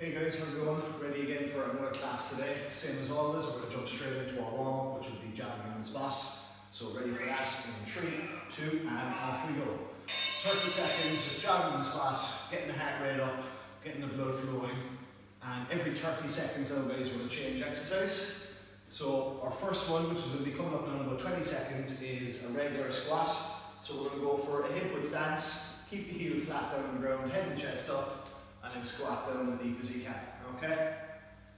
Hey guys, how's it going? Ready again for another class today. Same as always, we're going to jump straight into our warm-up, which will be jogging on the spot. So ready for that in 3, 2, and off we go. 30 seconds, just jogging on the spot, getting the heart rate up, getting the blood flowing. And every 30 seconds now guys, we're going to change exercise. So our first one, which is going to be coming up in about 20 seconds, is a regular squat. So we're going to go for a hip width stance, keep the heels flat down on the ground, head and chest up, and then squat down as deep as you can, okay?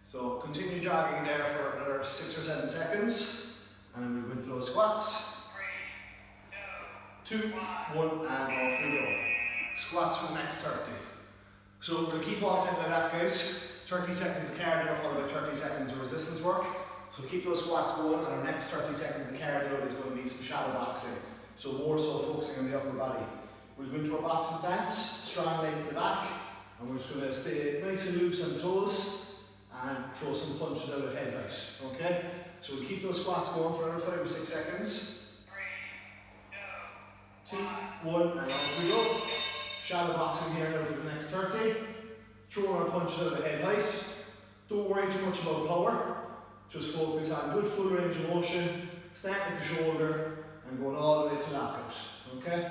So continue jogging there for another 6 or 7 seconds, and then we'll go into those squats. 3, 2, 1, and off we go. Squats for the next 30. So we're going to keep alternating like that, guys. 30 seconds of cardio followed by 30 seconds of resistance work. So keep those squats going, and our next 30 seconds of cardio is going to be some shadow boxing. So more so focusing on the upper body. We'll go into our boxing stance, strong leg to the back. And we're just going to stay nice and loose on the toes and throw some punches out at head height. Okay? So we'll keep those squats going for another 5 or 6 seconds. 3, 2, 1, and off we go. Shadow boxing here now for the next 30. Throw our punches out at head height. Don't worry too much about power. Just focus on good full range of motion. Start with the shoulder and going all the way to knockout. Okay?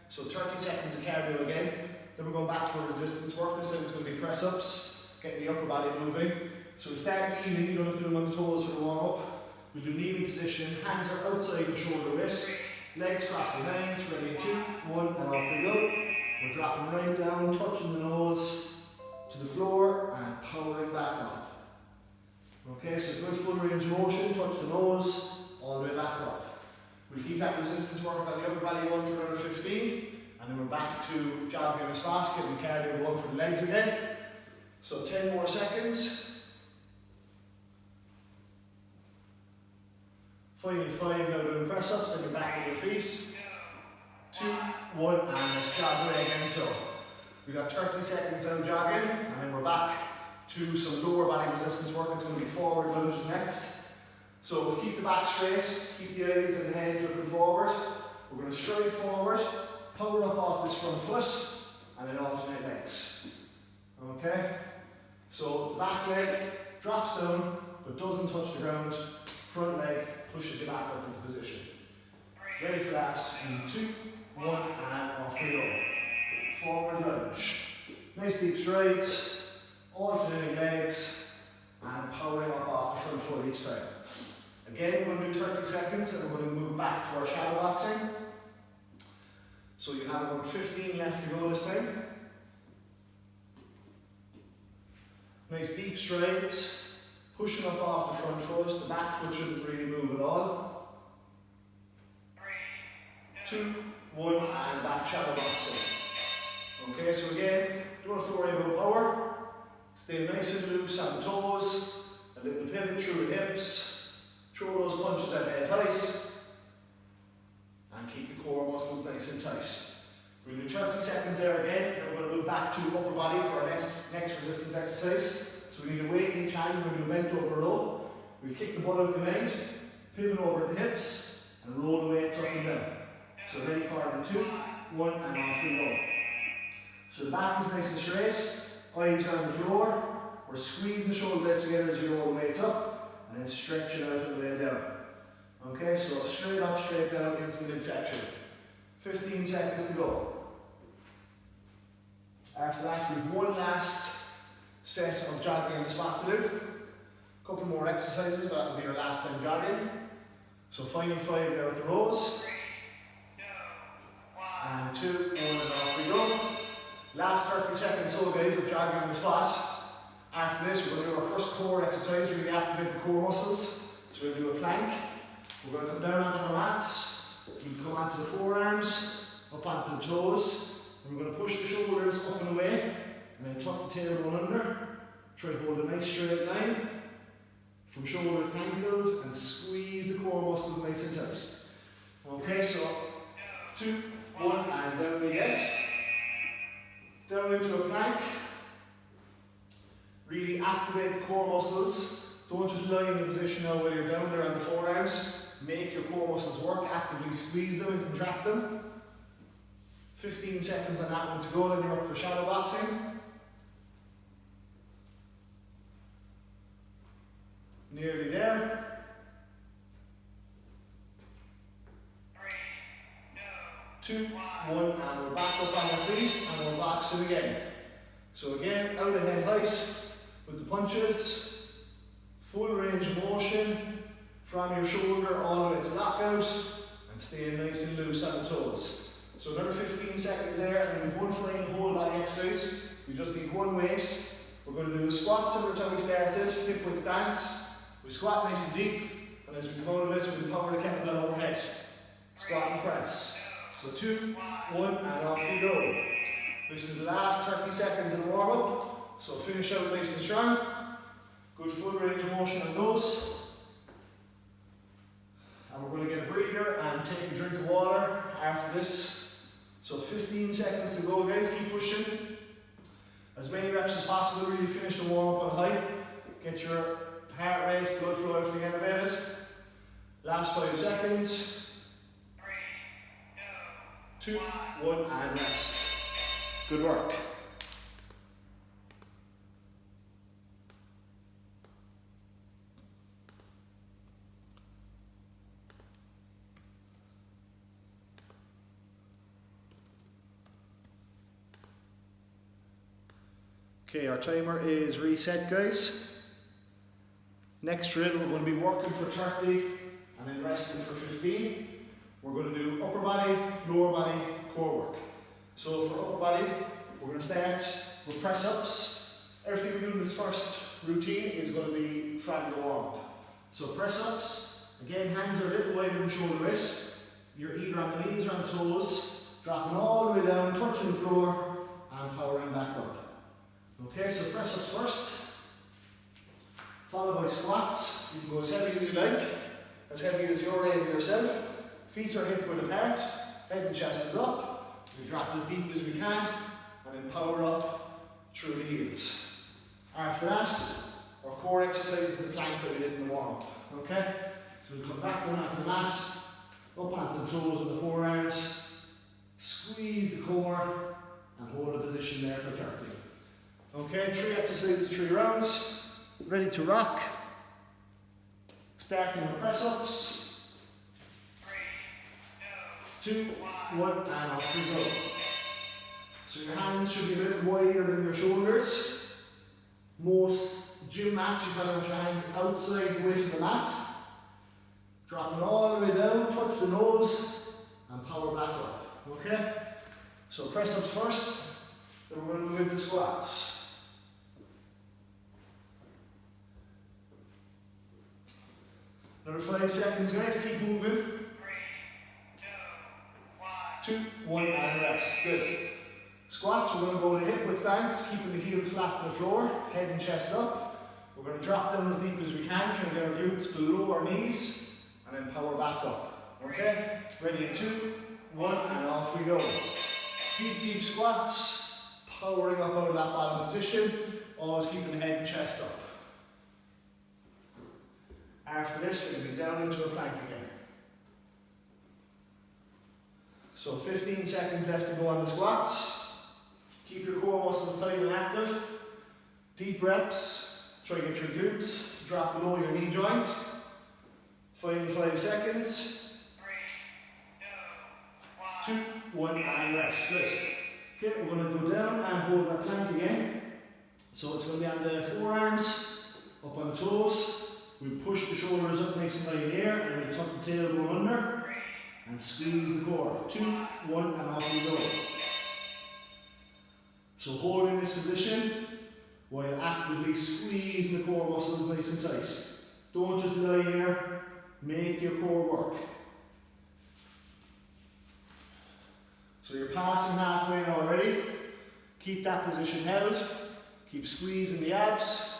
So 30 seconds of cardio again. Then we're going back for resistance work. This time it's going to be press ups, getting the upper body moving. So we start kneeling, you don't have to do them on the toes for the warm up. We do kneeling position, hands are outside the shoulder width, legs crossed behind, ready, 2, 1, and off we go. We're dropping right down, touching the nose to the floor and powering back up. Okay, so good full range of motion, touch the nose, all the way back up. We keep that resistance work on the upper body going for another 15. And then we're back to jogging on the spot, getting cardio going for the legs again. So 10 more seconds. Final 5 now doing press ups, then you're back on your feet. 2, 1, and let's jog away again. So we got 30 seconds now jogging, and then we're back to some lower body resistance work. It's going to be forward lunges next. So we'll keep the back straight, keep the eyes and the head looking forward. We're going to stride forward. Power up off this front foot and then alternate legs. Okay? So the back leg drops down but doesn't touch the ground. Front leg pushes you back up into position. Ready for that in 2, 1, and off we go. Forward lunge. Nice deep strides, alternating legs, and powering up off the front foot each time. Again, we're going to do 30 seconds and we're going to move back to our shadow boxing. So you have about 15 left to go this time. Nice deep strides, pushing up off the front foot. The back foot shouldn't really move at all. 3, 2, 1, and back shadow boxing. Okay, so again, don't have to worry about power. Stay nice and loose on the toes. A little pivot through the hips. Throw those punches at head height. And keep the core muscles nice and tight. We'll do 30 seconds there again. Then we're going to move back to upper body for our next resistance exercise. So we need a weight in each hand. We're going to do bent over row. We'll kick the butt out behind, pivot over the hips, and roll the weights up and down. So ready for the 2, 1, and off we go. So the back is nice and straight. Eyes are on the floor. We're squeezing the shoulder blades together as you roll the weights up, and then stretch it out and lay down. Okay, so straight up, straight down into the midsection. 15 seconds to go. After that, we have one last set of jogging on the spot to do. A couple more exercises, but that will be our last time jogging. So final 5 there with the rows. 3, 2, 1, and off we go. Last 30 seconds so guys of jogging on the spot. After this, we're going to do our first core exercise, really activate the core muscles. So we'll do a plank. We're going to come down onto our mats. We'll come onto the forearms, up onto the toes. And we're going to push the shoulders up and away. And then tuck the tailbone under. Try to hold a nice straight line. From shoulders to ankles. And squeeze the core muscles nice and tight. Okay, so 2, 1, and down we get. Down into a plank. Really activate the core muscles. Don't just lie in the position now while you're down there on the forearms. Make your core muscles work, actively squeeze them and contract them. 15 seconds on that one to go, then you're up for shadow boxing. Nearly there. 2, 1, and we're back up on our feet, and we're boxing again. So again, out of head height with the punches, full range of motion from your shoulder all the way to lockout, and staying nice and loose on the toes. So another 15 seconds there, and then we've one flying whole body exercise. We just need one weight. We're going to do a squat similar to how we started, hip width stance. We squat nice and deep, and as we come out of this, we power the kettlebell overhead. Squat and press. So 2, 1, and off we go. This is the last 30 seconds of the warm up. So finish out nice and strong. Good full range of motion on those. And we're going to get a breather and take a drink of water after this. So 15 seconds to go, guys. Keep pushing. As many reps as possible. Really finish the warm up on high. Get your heart rate, blood flow, everything elevated. Last 5 seconds. 2, 1, and rest. Good work. Okay, our timer is reset, guys. Next drill, we're going to be working for 30 and then resting for 15. We're going to do upper body, lower body, core work. So for upper body, we're going to start with press ups. Everything we do in this first routine is going to be from the warm up. So press ups, again, hands are a little wider than shoulder width. You're either on the knees or on the toes, dropping all the way down, touching the floor, and powering back up. Okay, so press ups first, followed by squats. You can go as heavy as you like, as heavy as you're able yourself. Feet are hip width apart, head and chest is up. We drop as deep as we can, and then power up through the heels. After that, our core exercise is the plank that we did in the warm up. Okay? So we'll come back down onto the mat, up onto the toes with the forearms, squeeze the core, and hold a position there for 30. Okay, 3 exercises, 3 rounds. Ready to rock. Starting with press ups. 2, 1, and off we go. So your hands should be a bit wider than your shoulders. Most gym mats, you kind of want your hands outside the weight of the mat. Dropping all the way down, touch the nose, and power back up. Okay? So press ups first, then we're going to move into squats. Another 5 seconds, guys, keep moving. 2, 1, and rest. Good. Squats, we're going to go with a hip width stance, keeping the heels flat to the floor, head and chest up. We're going to drop down as deep as we can, trying to get our glutes below our knees, and then power back up. Okay? Ready in 2, 1, and off we go. Deep, deep squats, powering up out of that bottom position, always keeping the head and chest up. After this, it'll be down into a plank again. So 15 seconds left to go on the squats. Keep your core muscles tight and active. Deep reps. Try to get your glutes to drop below your knee joint. Final 5 seconds. 2, 1, and rest. Good. Okay, we're going to go down and hold our plank again. So it's going to be on the forearms, up on the toes. We push the shoulders up nice and high in the air, and we tuck the tailbone under. And squeeze the core. 2, 1, and off we go. So holding this position while actively squeezing the core muscles nice and tight. Don't just lie here, make your core work. So you're passing halfway now already. Keep that position held. Keep squeezing the abs.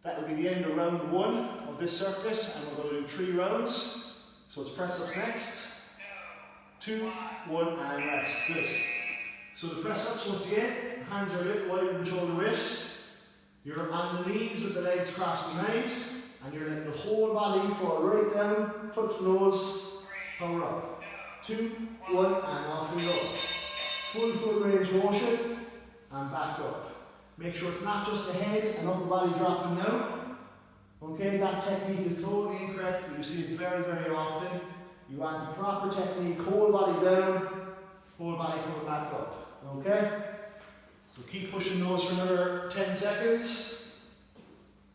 That will be the end of round 1 of this circuit, and we're going to do 3 rounds. So it's press ups next. 2, 1, and rest. Good. So the press ups once again, hands are a little wider than shoulder width. You're on the knees with the legs crossed behind, and you're letting the whole body fall right down, touch the nose, power up. 2, 1, and off we go. Full range motion, and back up. Make sure it's not just the head and upper body dropping down. Okay, that technique is totally incorrect, but you see it very, very often. You want the proper technique, whole body down, whole body coming back up. Okay? So keep pushing those for another 10 seconds.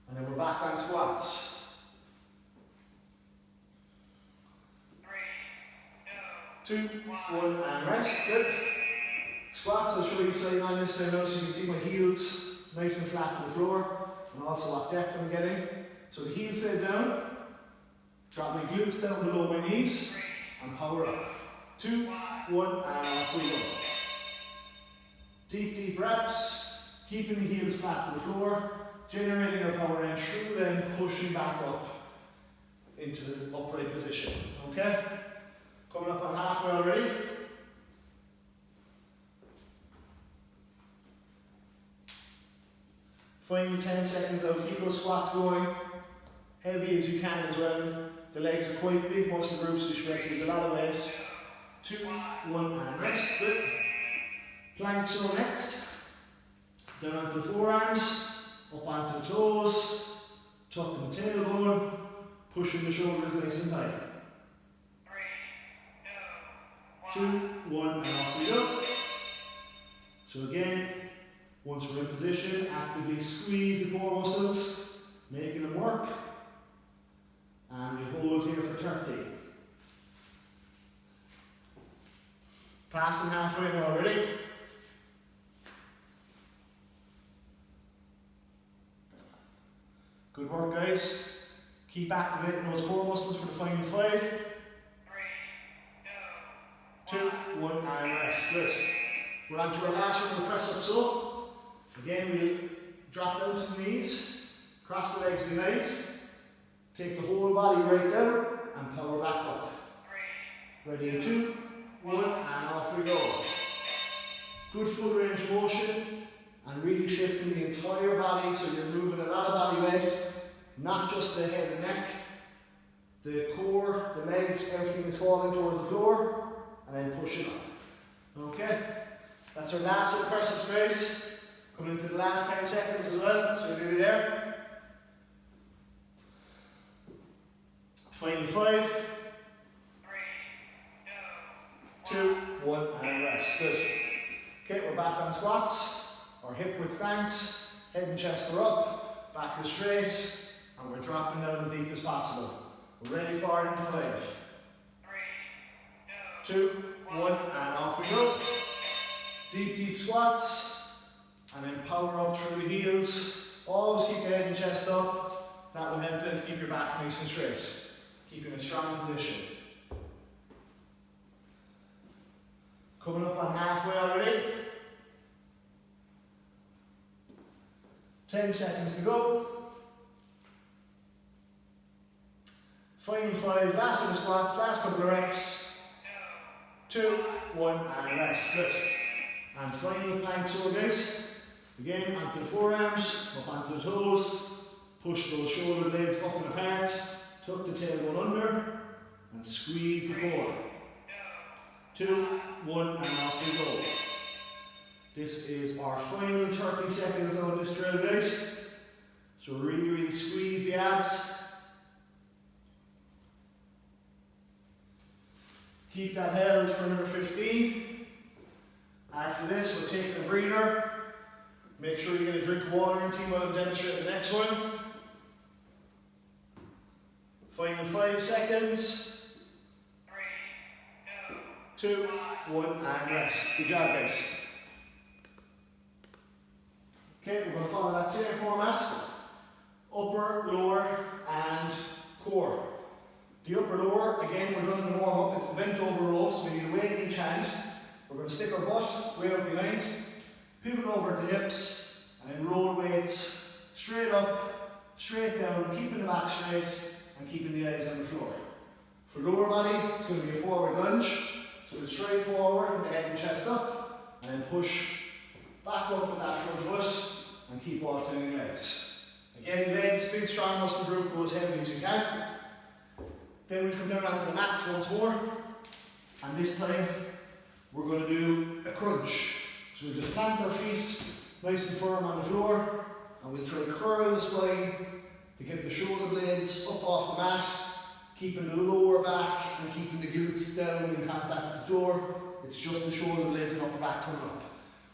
And then we're back on squats. 3, 2, 1, and rest. Good. Squats, I'll show you side on this now so you can see my heels nice and flat to the floor, and also what depth I'm getting. So the heels stay down, drop my glutes down below my knees, and power up. 2, 1, and off we go. Deep, deep reps, keeping the heels flat to the floor, generating our power and through then pushing back up into the upright position. Okay? Coming up on halfway already. Final 10 seconds out, keep those squats going, heavy as you can as well. The legs are quite big, most of the groups you should be able to use a lot of weight. 2, 1, and rest. Good. Planks are next. Down onto the forearms, up onto the toes, tucking the tailbone, pushing the shoulders nice and high. 2, 1, and off we go. So again, once we're in position, actively squeeze the core muscles, making them work. And we hold here for 30. Passing halfway now already. Good work, guys. Keep activating those core muscles for the final 5. 3, 2, 1, and rest. Good. We're on to our last round of press up. So, again, we'll drop down to the knees, cross the legs behind, take the whole body right down, and power back up. Ready in 2, 1, and off we go. Good full range of motion, and really shifting the entire body, so you're moving a lot of body weight, not just the head and neck. The core, the legs, everything is falling towards the floor, and then pushing up. Okay? That's our last set of press-ups, guys. Coming into the last 10 seconds as well, so we're nearly there. Final 5. 2, 1, and rest. Good. Okay, we're back on squats. Our hip width stance, head and chest are up, back is straight, and we're dropping down as deep as possible. We're ready for it in 5. 2, 1, and off we go. Deep, deep squats, and then power up through the heels. Always keep the head and chest up. That will help then to keep your back nice and straight. Keep you in a strong position. Coming up on halfway already. 10 seconds to go. Final 5, last of the squats, last couple of reps. 2, 1, and rest. Good. And final plank, so guys. Again, onto the forearms, up onto the toes. Push those shoulder blades up and apart. Tuck the tailbone under, and squeeze the core. 2, 1, and off we go. This is our final 30 seconds on this drill, guys. So really, really squeeze the abs. Keep that held for another 15. After this, we're taking a breather. Make sure you get a drink of water in team while I'm demonstrating the next one. Final 5 seconds. 3, 2, 1, and rest. Good job, guys. Okay, we're going to follow that same format. Upper, lower, and core. The upper, lower, again, we're doing the warm up. It's the bent over row, so we need a weight in each hand. We're going to stick our butt way up behind, pivot over at the hips, and then roll weights straight up, straight down, keeping the back straight, and keeping the eyes on the floor. For lower body, it's going to be a forward lunge. So it's straight forward with the head and chest up, and then push back up with that front foot, and keep alternating legs. Again, legs, big strong muscle group, go as heavy as you can. Then we come down onto the mats once more, and this time we're going to do a crunch. So we just plant our feet nice and firm on the floor, and we'll try to curl the spine to get the shoulder blades up off the mat, keeping the lower back and keeping the glutes down in contact with the floor. It's just the shoulder blades and upper back coming up.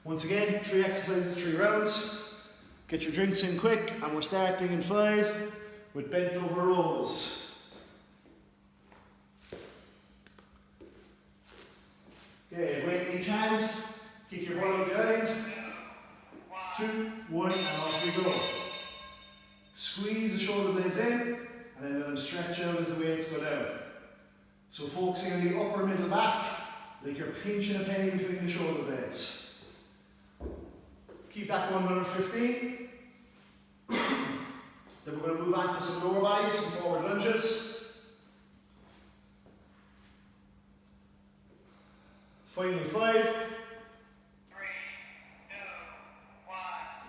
Once again, 3 exercises, 3 rounds. Get your drinks in quick, and we're starting in 5 with bent over rows. Okay, weight in each hand, kick your butt up behind. 2, 1, and off we go. Squeeze the shoulder blades in, and then let them stretch out as the weights go down. So focusing on the upper middle back, like you're pinching a penny between the shoulder blades. Keep that going another 15. Then we're going to move on to some lower bodies, some forward lunges. Final 5.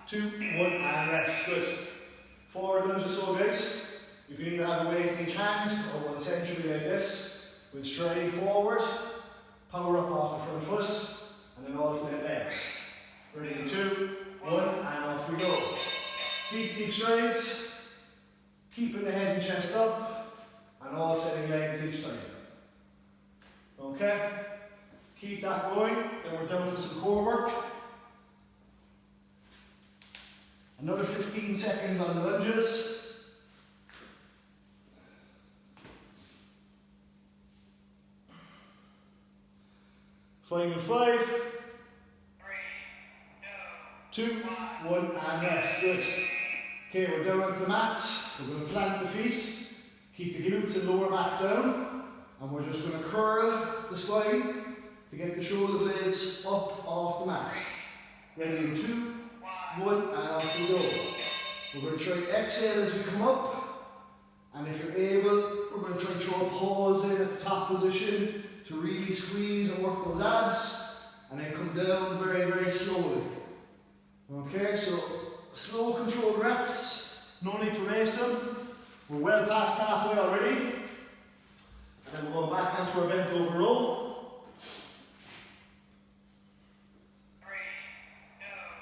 2, 1, and rest. Good. Forward lunges, so guys. You can either have a weight in each hand or one centrally like this. We'll stride forward, power up off the front foot, and then alternate legs. Ready in 2, 1, and off we go. Deep, deep strides. Keeping the head and chest up, and alternating legs each time. Okay? Keep that going. Then we're done for some core work. Another 15 seconds on the lunges. Final 5. 2, 1, and rest. Good. Okay, we're down onto the mats. We're going to plant the feet. Keep the glutes and lower back down. And we're just going to curl the spine to get the shoulder blades up off the mat. Ready in 2, 1, and off we go. We're going to try to exhale as we come up, and if you're able, we're going to try and throw a pause in at the top position to really squeeze and work those abs, and then come down very, very slowly. Okay, so slow controlled reps, no need to race them. We're well past halfway already, and then we'll go back onto our bent over row.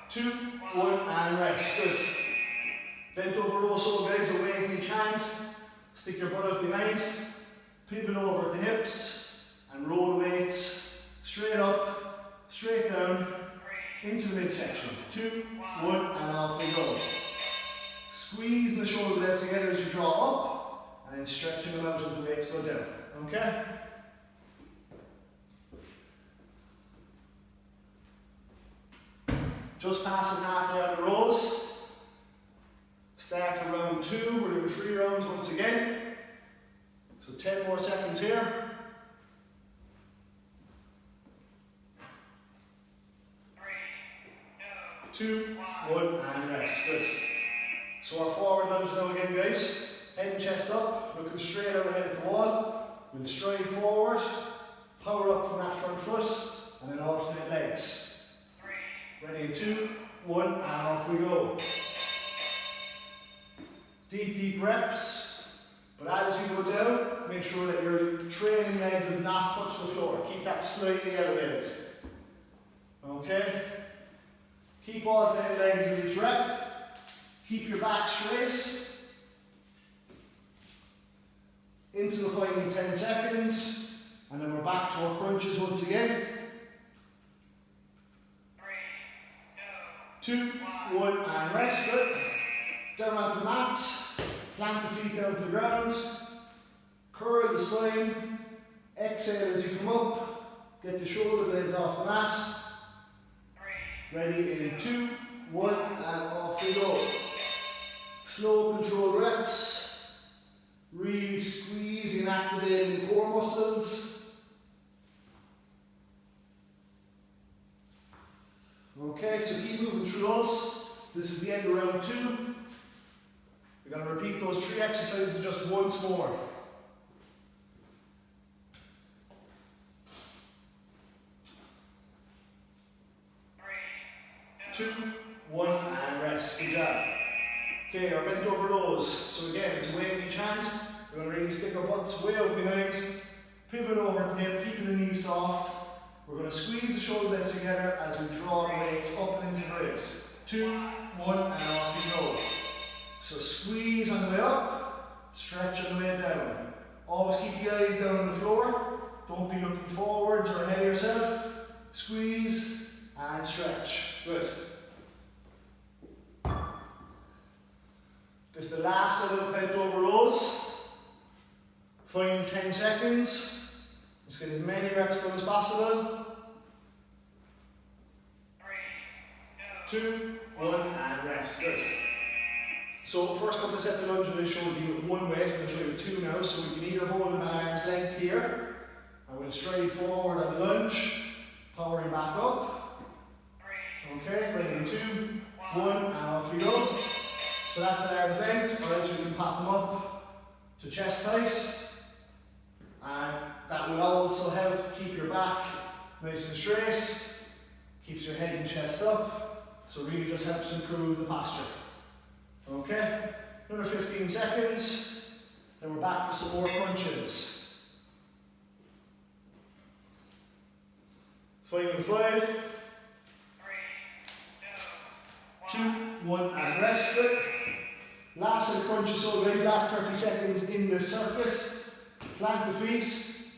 2, 1, and rest. Good. Bent over row, so guys, a weight in each hand. Stick your butt out behind. Pivot over at the hips and roll weights straight up, straight down, into the midsection. 2, 1, and off we go. Squeeze the shoulder blades together as you draw up, and then stretching them out as the weights go down. Okay? Just passing halfway on the rows. Start to round 2. We're doing 3 rounds once again. So 10 more seconds here. 2, 1, and rest. Good. So our forward lunge now again, guys. Head and chest up, looking straight overhead at the wall. We'll stride forward, power up from that front foot, and then alternate legs. Ready in 2, 1, and off we go. Deep, deep reps. But as you go down, make sure that your training leg does not touch the floor. Keep that slightly elevated. Okay? Keep alternating legs in each rep. Keep your back straight. Into the final 10 seconds. And then we're back to our crunches once again. 2, 1, and rest. Good. Down onto the mats. Plant the feet down to the ground. Curl the spine. Exhale as you come up. Get the shoulder blades off the mat. Ready in 2, 1, and off we go. Slow controlled reps. Really squeezing and activating the core muscles. Okay, so keep moving through those. This is the end of round 2. We're going to repeat those 3 exercises just once more. 2, 1, and rest. Good job. Okay, our bent over rows. So again, it's a weight in each hand. We're going to really stick our butts way out behind. Pivot over at the hip, keeping the knees soft. We're going to squeeze the shoulder blades together as we draw the weights up and into the ribs. 2, 1, and off you go. So squeeze on the way up, stretch on the way down. Always keep the eyes down on the floor. Don't be looking forwards or ahead of yourself. Squeeze and stretch. Good. This is the last set of bent over rows. Final 10 seconds. Let's get as many reps done as possible. 3, 2, 1, and rest. Good. So first couple of sets of lunges I showed you with one weight. I'm going to show you with 2 now. So we can either hold an arm's length here, and we'll straight forward on the lunge, powering back up. Okay, ready in 2, 1, and off we go. So that's an arm's length, or else we can pop them up to chest height. And that will also help keep your back nice and straight, keeps your head and chest up, so really just helps improve the posture. Okay, another 15 seconds, then we're back for some more crunches. Final 5, 3, 2, 1, and rest. Last set of crunches, so guys, last 30 seconds in the circus. Plant the feet,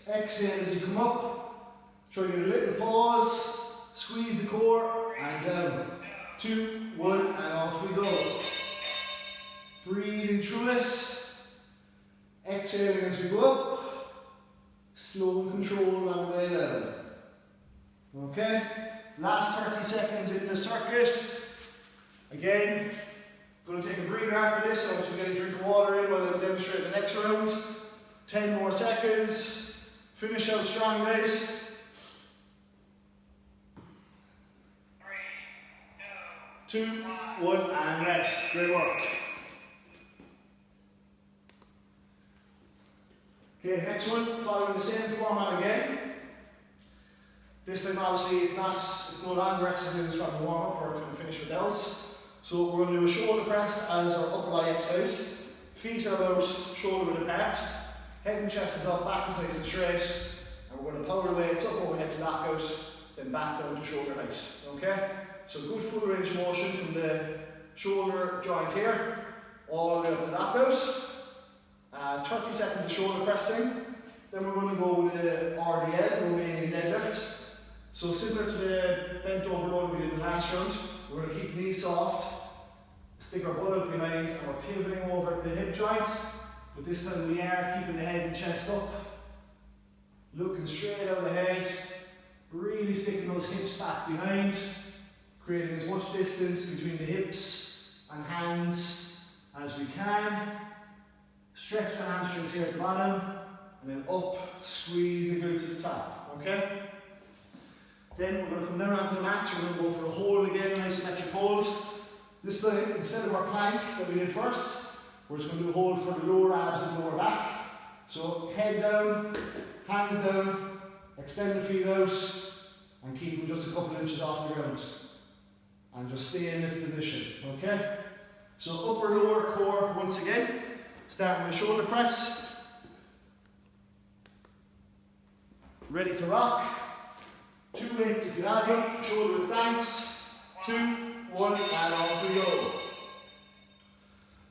exhale as you come up. Try to get a little pause, squeeze the core, and down. 2, 1, and off we go. Breathing through it. Exhaling as we go up. Slow and control on the way down. Okay, last 30 seconds in the circuit. Again, going to take a breather after this, so we get a drink of water in while I demonstrate the next round. 10 more seconds. Finish out strong, guys. 3, 2, 1, and rest. Great work. Okay, next one, following the same format again. This time obviously it's no longer exercises from the warm-up, we're going to finish with those. So we're going to do a shoulder press as our upper body exercise. Feet are about shoulder width apart. Head and chest is up, back is nice and straight. And we're going to power the weights up overhead to lockout, then back down to shoulder height. Okay? So good full range of motion from the shoulder joint here, all the way up to lockout. 30 seconds of shoulder pressing. Then we're going to go with the RDL, Romanian deadlift. So similar to the bent over row we did in the last round, we're going to keep the knees soft, stick our butt out behind, and we're pivoting over at the hip joint. But this time we are keeping the head and chest up, looking straight out ahead, really sticking those hips back behind, creating as much distance between the hips and hands as we can. Stretch the hamstrings here at the bottom, and then up, squeeze the glutes at the top, okay? Then we're going to come down onto the mat, so we're going to go for a hold again, an isometric hold. This time, instead of our plank that we did first, we're just going to do a hold for the lower abs and lower back. So head down, hands down, extend the feet out, and keep them just a couple inches off the ground. And just stay in this position, okay? So upper lower core once again, starting with a shoulder press. Ready to rock. 2 weights if you have them, shoulder width stance. 2, 1, and off we go.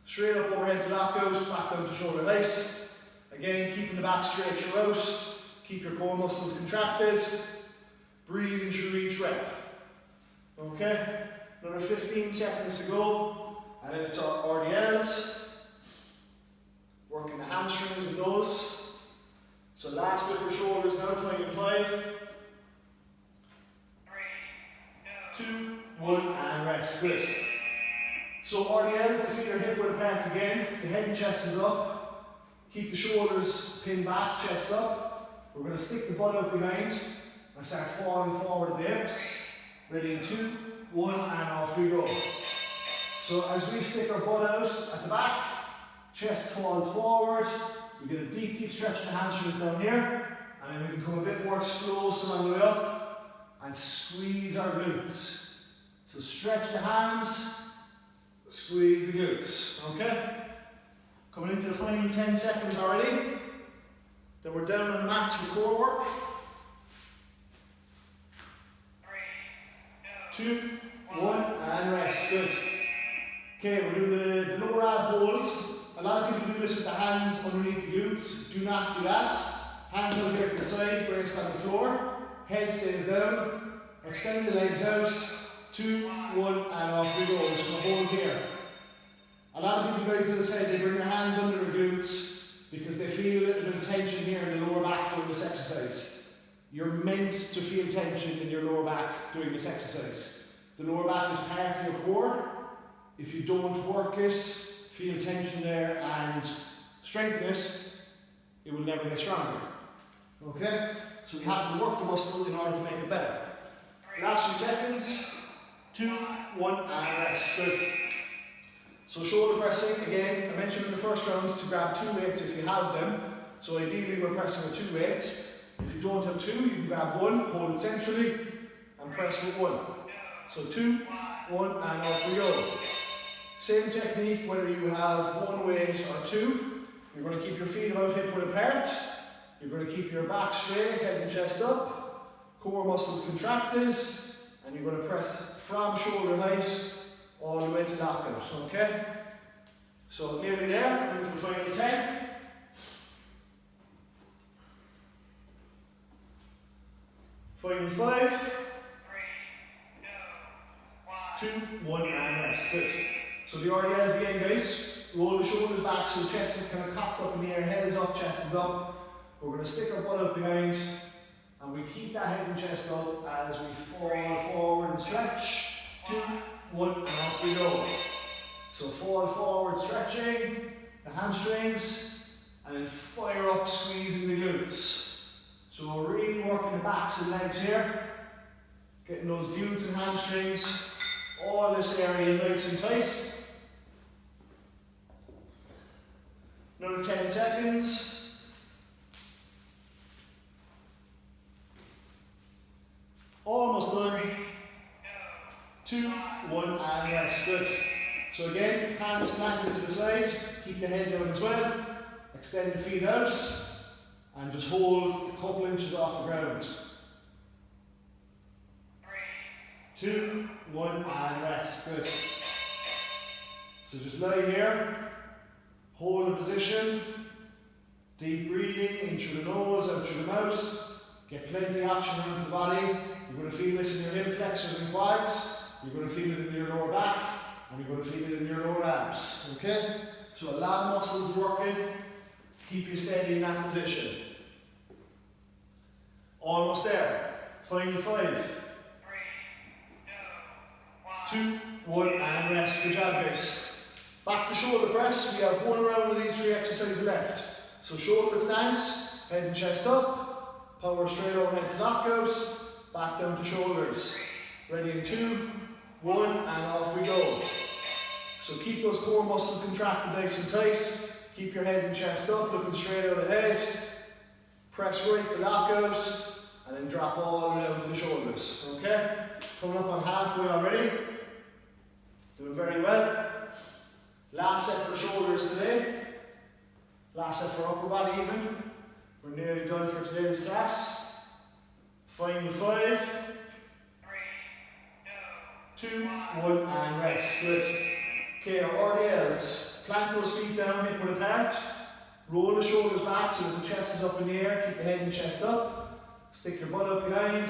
Straight up overhead to lockout, back down to shoulder height. Again, keeping the back straight throughout. Keep your core muscles contracted. Breathing through each rep. Okay, another 15 seconds to go. And then it's our RDLs. Working the hamstrings with those. So last bit for shoulders now, final 5. 3, 2, 1, and rest. Good. So RDLs, the feet are hip width apart again. The head and chest is up. Keep the shoulders pinned back, chest up. We're going to stick the butt out behind and start falling forward at the hips. Ready in 2, 1, and off we go. So as we stick our butt out at the back, chest falls forward. We get a deep stretch in the hamstrings down here, and then we can come a bit more explosive on the way up and squeeze our glutes. So stretch the hams, squeeze the glutes, okay? Coming into the final 10 seconds already. Then we're down on the mats for core work. 3, 2, 1, and rest. Good. Okay, we're doing the lower ab hold. A lot of people do this with the hands underneath the glutes. Do not do that. Hands over here to the side, brace on the floor. Head stays down. Extend the legs out. 2, 1, and off we go. We're just going to hold here. A lot of people, guys, as I said, they bring their hands under their glutes because they feel a little bit of tension here in the lower back during this exercise. You're meant to feel tension in your lower back during this exercise. The lower back is part of your core. If you don't work it, feel tension there and strengthen it, it will never get stronger. Okay? So we have to work the muscle in order to make it better. Last few seconds. 2, 1, and rest. Good. So shoulder pressing, again, I mentioned in the first round to grab 2 weights if you have them. So ideally we're pressing with 2 weights. If you don't have 2, you can grab 1, hold it centrally, and press with 1. So 2, 1, and off we go. Same technique whether you have 1 weight or 2. You're going to keep your feet about hip width apart. You're going to keep your back straight, head and chest up, core muscles contracted, and you're going to press from shoulder height all the way to knockout, okay? So nearly there, into the final 10. Final 5. 2, 1, and rest. Good. So the RDLs again, guys. Roll the shoulders back so the chest is kind of cocked up in the air, head is up, chest is up. We're going to stick our butt out behind, and we keep that head and chest up as we fall forward and stretch. 2, 1, and off we go. So fall forward, stretching the hamstrings, and then fire up, squeezing the glutes. So we're really working the backs and legs here, getting those glutes and hamstrings, all this area nice and tight. Another 10 seconds. Almost done. 2, 1, and rest. Good. So again, hands planted to the side, keep the head down as well. Extend the feet out, and just hold a couple inches off the ground. 2, 1, and rest. Good. So just lie here, hold the position, deep breathing in through the nose, out through the mouth. Get plenty of action around the body. You're going to feel this in your hip flexors and quads. You're going to feel it in your lower back, and you're going to feel it in your lower abs. Okay? So a lot of muscles working. Keep you steady in that position. Almost there. Final 5. 2, 1, and rest. Good job, guys. Back to shoulder press. We have 1 round of these 3 exercises left. So shoulder stance, head and chest up, power straight overhead to knockout, back down to shoulders. Ready in 2, 1, and off we go. So keep those core muscles contracted nice and tight. Keep your head and chest up, looking straight out ahead. Press right to knockout, and then drop all the way down to the shoulders. Okay? Coming up on halfway already. Doing very well. Last set for shoulders today. Last set for upper body even. We're nearly done for today's class. Final 5. 2, 1, and rest. Good. Okay, our RDLs. Plant those feet down, hip width apart. Roll the shoulders back so that the chest is up in the air. Keep the head and chest up. Stick your butt up behind.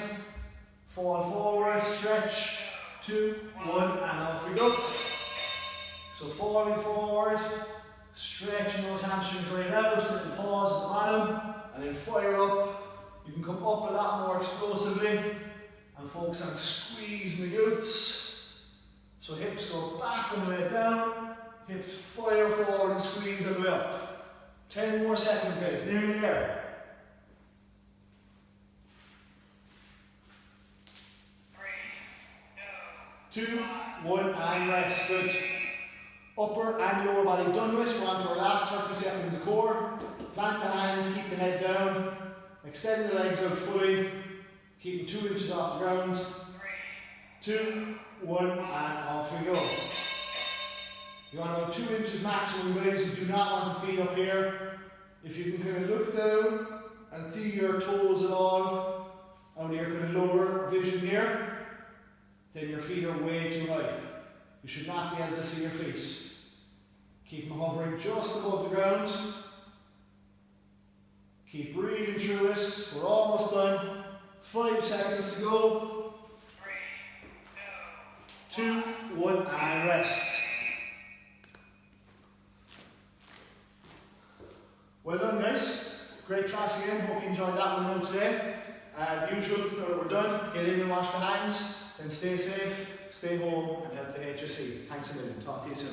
Fall forward, stretch. 2, 1, and off we go. So falling forward, stretching those hamstrings right out, little pause at the bottom, and then fire up. You can come up a lot more explosively and focus on squeezing the glutes. So hips go back on the way down, hips fire forward and squeeze on the way up. 10 more seconds, guys, nearly there. 2, 1, and rest. Good. Upper and lower body done with. We're on to our last 30 seconds of core. Plant the hands, keep the head down. Extend the legs out fully. Keeping 2 inches off the ground. 2, 1, and off we go. You want about 2 inches maximum, guys. You do not want the feet up here. If you can kind of look down and see your toes at all out of your kind of lower vision here, then your feet are way too high. You should not be able to see your feet. Keep them hovering just above the ground. Keep breathing through it. We're almost done. 5 seconds to go. 3, 2, 1, and rest. Well done, guys. Great class again. Hope you enjoyed that one now today. The usual, now that we're done, get in and wash the hands, then stay safe, stay home, and help the HSE. Thanks a million. Talk to you soon.